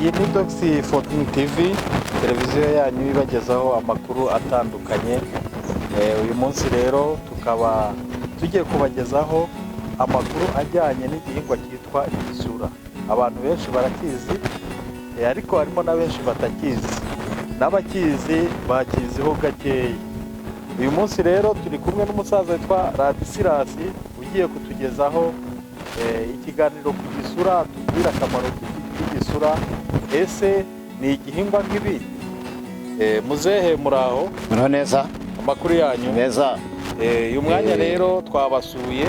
Iyi ni Doxy 14 TV, televiziyo yanyu ibagezaho amakuru atandukanye. Uyu munsi rero tukaba tugiye kubagezaho amakuru ajyanye n'igihingwa cyitwa igisura. Abantu benshi barakizi, ariko harimo na benshi batakizi, n'abakizi bakiziho gakeya. Uyu munsi rero turi kumwe n'umusaza witwa Ladislas ugiye kutugezaho ikiganiro ku gisura, tubwira akamaro k'igisura. Ese ni igihingwa nk'ibindi? Muzehe muraho? Muraho neza. Amakuru yanyu neza. Uyu mwanya rero twabasuye,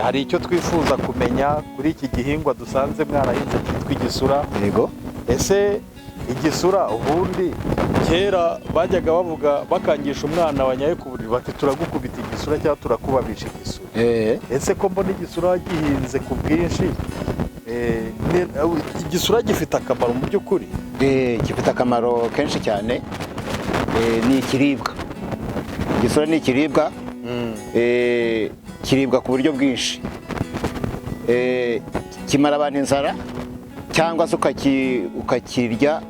hari icyo twifuza kumenya kuri iki gihingwa dusanze mwarahinze cyitwa igisura. Yego. Ese igisura ubundi kera bajyaga bavuga bakangisha umwana wanyaye ku buriri bati turagukubita igisura cyangwa turakubabisha igisura. Ese ko mbona igisura gihinze ku bwinshi, igisura gifite akamaro mu by'ukuri? Gifite akamaro kenshi cyane. Ni ikiribwa. Igisura ni ikiribwa. Kiribwa ku buryo bwinshi. Kimara abantu inzara, cyangwa se ukakirya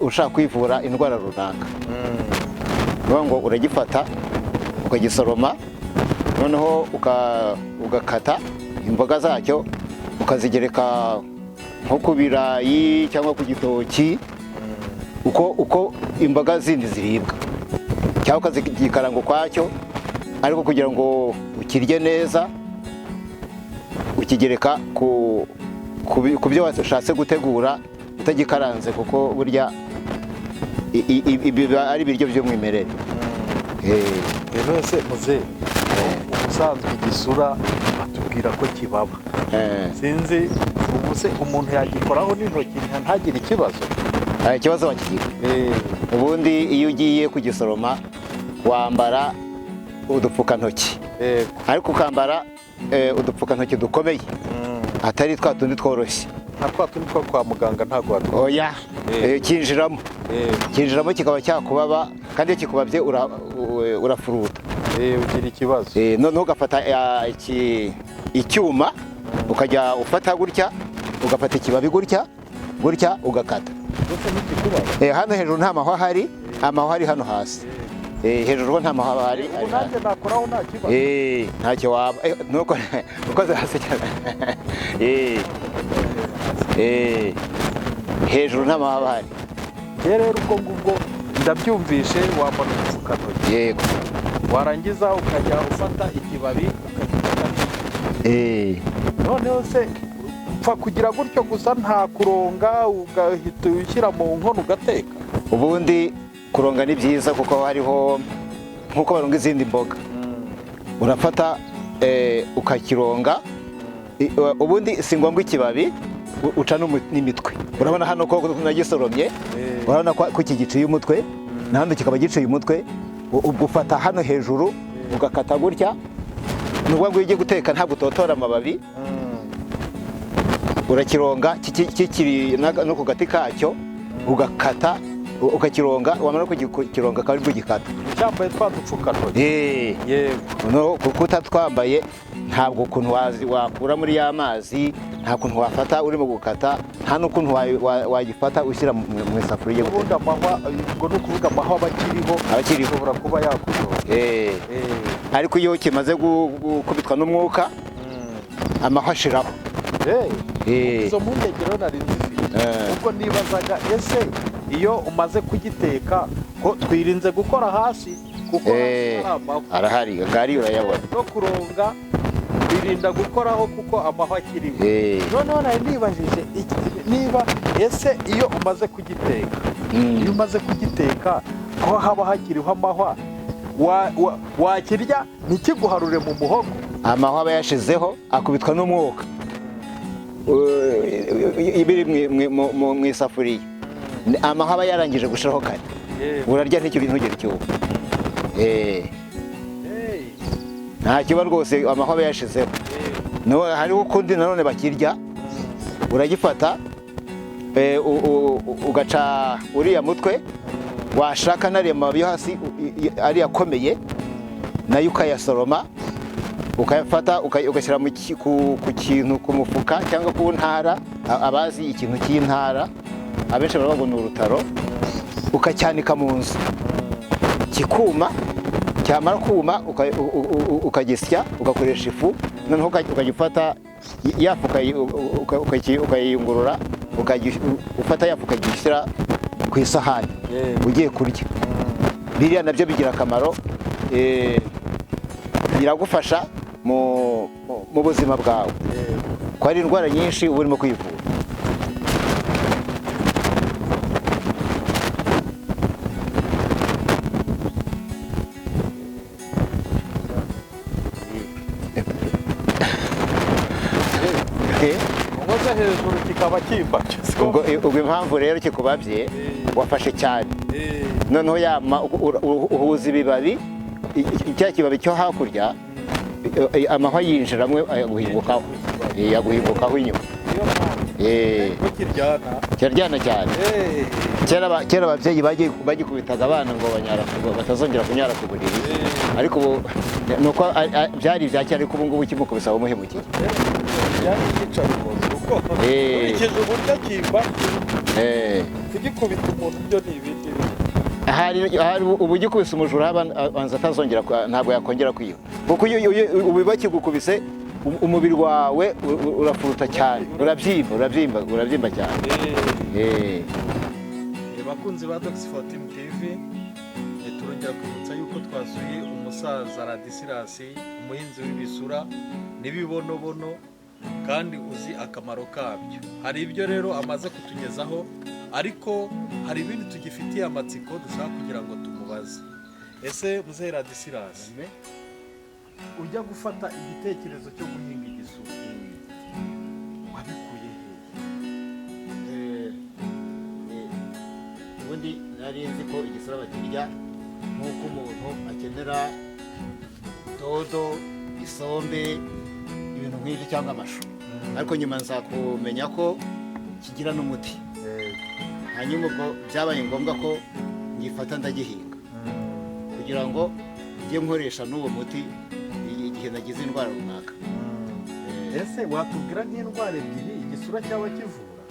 ushaka kwivura indwara runaka. Niyo ngo uragifata ukagisoroma, noneho ugakata imboga zacyo ukazigereka nko ku birayi cyangwa ku gitoki, uko imboga zindi ziribwa, cyangwa ukazikaranga ukwacyo. Ariko kugira ngo ukirye neza ukigereka ku byo washatse gutegura utagikaranze, kuko burya biba ari ibiryo by'umwimerere. Rero ese muzehe, ubusanzwe igisura batubwira ko kibaba. Sinzi ubu se umuntu yagikoraho n'intoki ntagire ikibazo? Ikibazo wakigira. Ubundi iyo ugiye kugisoroma wambara udupfukantoki, ariko ukambara udupfukantoki dukomeye, atari twa tundi tworoshye. Nta twa tundi two kwa muganga ntabwo watubona. Oya, kinjiramo kikaba cyakubaba, kandi iyo kikubabye urafuruta, ugira ikibazo. Noneho ugafata icyuma ukajya ufata gutya, ugafata ikibabi gutya ugakata. Hano hejuru nta mahwa ahari, amahwa ari hano hasi. Hejuru nta mahwa ahari. Nanjye nakoraho nta kibazo. Ntacyo waba. Nuko ukoze hasi cyane. Hejuru nta mahwa ahari. Rero ubwo ngubwo ndabyumvishe, wambara udupfukantoki. Yego. Warangiza ukajya ufata ikibabi ukagikata. Noneho se upfa kugira gutyo gusa, nta kuronga ugahita ushyira mu nkono ugateka? Ubundi kuronga ni byiza, kuko hariho nk'uko baronga izindi mboga. Urafata ukakironga. Ubundi si ngombwa ikibabi, uca n'imitwe. Urabona hano ko nagisoromye, urabona ko iki giciye umutwe, n'ahandi kikaba giciye umutwe. Ugufata hano hejuru ugakata gutya. Nubwo ngo ugiye guteka ntabwo utotora amababi, urakironga kikiri no ku gati kacyo, ugakata ukakironga. Wamara kukironga akaba aribwo ugikata. Cyambaye twa dupfukantoki. Yego. Kuko utatwambaye ntabwo ukuntu wakura muri ya mazi, nta kuntu wafata urimo gukata, nta n'ukuntu wagifata ushyira mu isafuriya. Ubundi amahwa, ubwo ni ukuvuga amahwa abakiriho ashobora kuba yakuroha. Ariko iyo kimaze gukubitwa n'umwuka, amahwa ashiraho. Izo mpungenge rero nari nzifite. Ubwo nibazaga, ese iyo umaze kugiteka, ko twirinze gukora hasi, kuko hasi hari amahwa. Arahari, gari urayabona. No kuronga birinda gukoraho kuko amahwa akiriho. Noneho nari nibajije niba ese iyo umaze kugiteka, ko haba hakiriho amahwa, wakirya ntikiguharure mu muhogo? Amahwa aba yashizeho, akubitwa n'umwuka ibiri mu isafuriya. Amahwa aba yarangije gushiraho kare. Urarya ntugire icyuho. Nta kiba rwose, amahwa aba yashizeho. Hariho ukundi nanone bakirya. Uragifata ugaca uriya mutwe, washaka n'ariya mababi yo hasi ariya akomeye, nayo ukayasoroma, ukayafata ugashyira ku kintu, ku mufuka cyangwa ku ntara. Abazi ikintu cy'intara abenshi baravuga ngo ni urutaro, ukacyanika mu nzu kikuma, cyamara kuma ukagisya ugakoresha ifu, noneho ukajya ufata yafu ukayiyungurura, ufata yafu ukagishyira ku isahani ugiye kurya. Biriya nabyo bigira akamaro, biragufasha mu buzima bwawe, ko hari indwara nyinshi uba urimo kwivura. unkoze hejuru kikaba kimfashe. ubwo impamvu rero kikubabye wafashe cyane, noneho uhuza ibibabi, cya kibabi cyo hakurya amahwa yinjiramo yaguhingukaho inyuma. Kiraryana cyane. Kera ababyeyi bagikubitaga abana ngo batazongera kunyara ku buriri, ariko ubu nuko byari ibya kera, ariko ubu ngubu kimukubisa umuhemukiye. Ukurikije uburyo kimba kugikubita umuntu byo ni ibindi. Hari ubu ugikubise umujura abanza atazongera, ntabwo yakongera kwiba, kuko ubu bakigukubise umubiri wawe urafuruta cyane, urabyimba cyane. Bakunzi ba Doxfortim TV, turongera kwibutsa yuko twasuye umusaza Ladislas, umuhinzi w'ibisura n'ibibonobono, kandi uzi akamaro kabyo. Hari ibyo rero amaze kutugezaho, ariko hari ibindi tugifitiye amatsiko dushaka kugira ngo tumubaze. Ese Muzehe Ladislas, ujya gufata igitekerezo cyo guhinga igisura wabikuye hehe? Ubundi nari nzi ko igisura bakirya nk'uko umuntu akenera dodo, isombe, ibintu nk'ibyo cyangwa amashu, ariko nyuma nza kumenya ko kigira n'umuti. Hanyuma ubwo byabaye ngombwa ko ngifata ndagihinga kugira ngo njye nkoresha n'uwo muti igihe nagize indwara runaka. Ese watubwira nk'indwara ebyiri igisura cyaba kivura?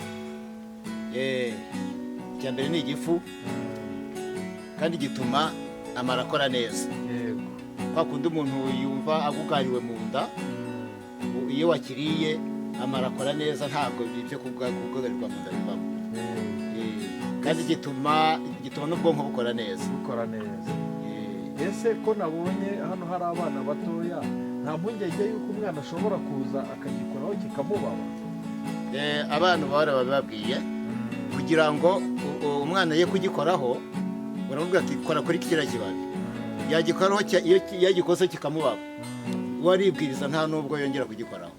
Icya mbere ni igifu, kandi gituma amara akora neza. Kwa kundi umuntu yumva agugariwe mu nda, iyo wakiriye amara akora neza, ntabwo ibyo kugugarirwa mu nda bivamo. Kandi gituma n'ubwonko bukora neza. Ese ko nabonye hano hari abana batoya, nta mpungenge y'uko umwana ashobora kuza akagikoraho kikamubaba? Abana babibabwiye kugira ngo umwana ye kugikoraho, uramubwira ati kora kuri kiriya kibabi, yagikoraho, iyo yagikoze kikamubaba, waribwiriza nta nubwo yongera kugikoraho.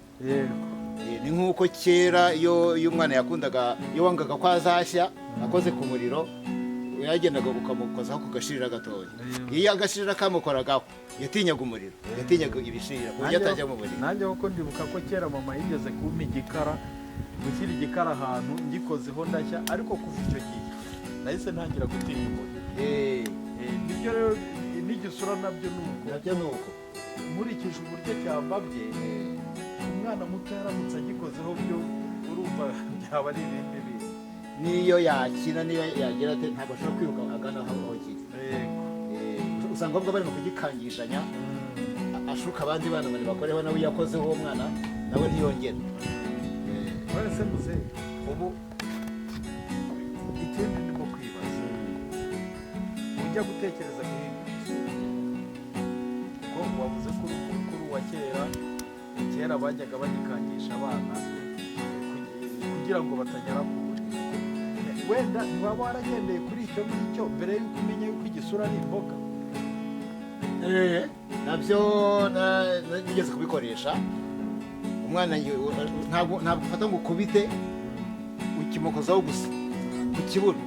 Ni nk'uko kera iyo umwana yakundaga, iyo wangaga ko azashya akoze ku muriro, yagendaga ukamukozaho ku gashirira gatoya, iyo agashirira kamukoragaho yatinyaga umuriro, yatinyaga ibishirira ku buryo atajya mu muriro. Nanjye kuko ndibuka ko kera mama yigeze kumpa igikara, gushyira igikara ahantu ngikozeho ndashya, ariko kuva icyo gihe nahise ntangira gutinya umuriro. Nibyo rero n'igisura nabyo ni uko. Nkurikije uburyo cyambabye, umwana muto yaramutse agikozeho byo urumva byaba ari ibindi bintu. Niyo yakina, niyo yagira ate, ntabwo ashobora kwiruka agana aho kiri. Usanga ahubwo bari mu kugikangishanya, ashuka abandi bana ngo bakoreho, nawe yakozeho uwo mwana nawe ntiyongere. Wese muze ubu ikindi ndimo kwibaza, ujya gutekereza guhinga igisura, ko wavuze ko urukuru wa kera bajyaga bagikangisha abana kugira ngo batanyara ku buriri. Wenda ntiwaba waragendeye kuri icyo ngicyo mbere y'uko umenya yuko igisura ari imboga? Nabyo nigeze kubikoresha. Umwana ntabwo ufata ngo ukubite, ukimukozaho gusa ku kibuno,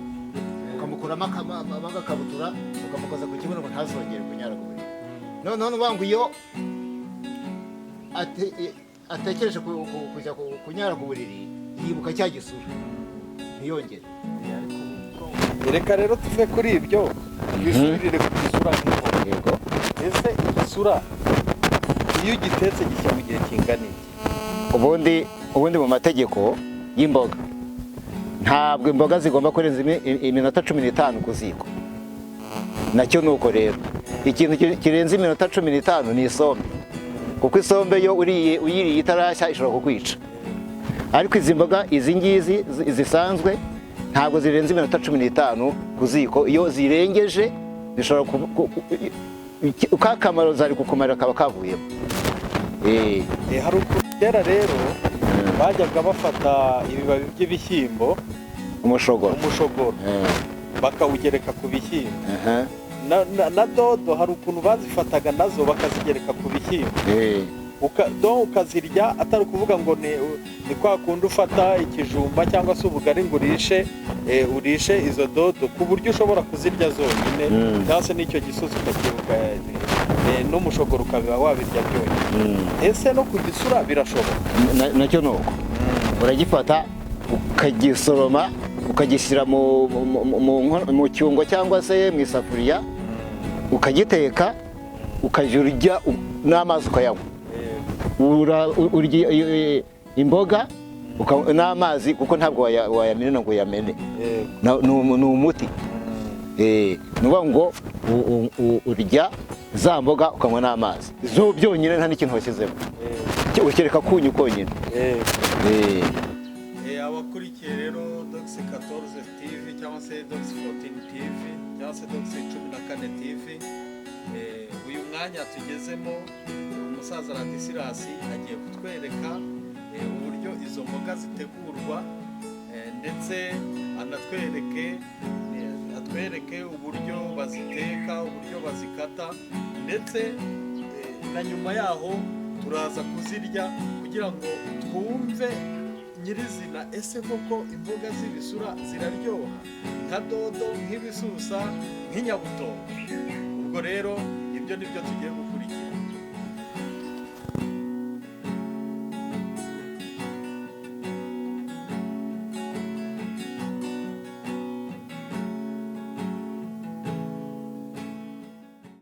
ukamukuramo agakabutura, ukamukoza ku kibuno ngo ntazongere kunyara ku buriri. Noneho uvuga ngo iyo atekereje kujya kunyara ku buriri, yibuka cya gisura ntiyongere. Reka rero tuve kuri ibyo, twisubirire ku gisura nk'imboga. Ese igisura iyo ugitetse gishya mu gihe kingana iki? Ubundi mu mategeko y'imboga ntabwo imboga zigomba kurenza iminota 15 ku ziko. Nacyo nuko rero ikintu kirenze iminota 15 ni isombe, kuko isombe yo uyiriye itarashya ishobora kukwica. Ariko izi mboga izi ngizi zisanzwe ntabwo zirenze iminota 15 ku ziko. Iyo zirengeje zishobora kakamaro zari kukumarira kaba kavuyemo. Hari ukugera rero bajyaga bafata ibibabi by'ibishyimbo, umushogoro bakawugereka ku bishyimbo. Na dodo hari ukuntu bazifataga nazo bakazigereka ku bishyimbo, ukazirya atari ukuvuga ngo ni kwa kundi ufata ikijumba cyangwa se ubugari ngo urishe izo dodo, ku buryo ushobora kuzirya zonyine cyangwa se n'icyo gisozi ukakibuka n'umushogoro ukaba wabirya byonyine. Ese no ku gisura birashoboka? Nacyo nuko uragifata ukagisoroma ukagishyira mu cyungo cyangwa se mu isafuriya ukagiteka ukajya urya n'amazi ukayanywa. Urya imboga n'amazi kuko ntabwo wayamena ngo uyamene, ni umuti. Ni ukuvuga ngo urya za mboga ukanywa n'amazi zo byonyine nta n'ikintu washyizemo, ukereka kunyu konyine. Abakurikiye rero Dox 14 TV cyangwa se Dox 14 TV cyangwa se Dox 14 TV, uyu mwanya tugezemo umusaza Ladislas agiye kutwereka uburyo izo mboga zitegurwa, ndetse atwereke uburyo baziteka, uburyo bazikata, ndetse na nyuma yaho turaza kuzirya kugira ngo twumve nyirizina ese koko imboga z'ibisura ziraryoha nka dodo, nk'ibisusa, nk'inyabutongo. Ubwo rero ibyo nibyo tugiye gukora.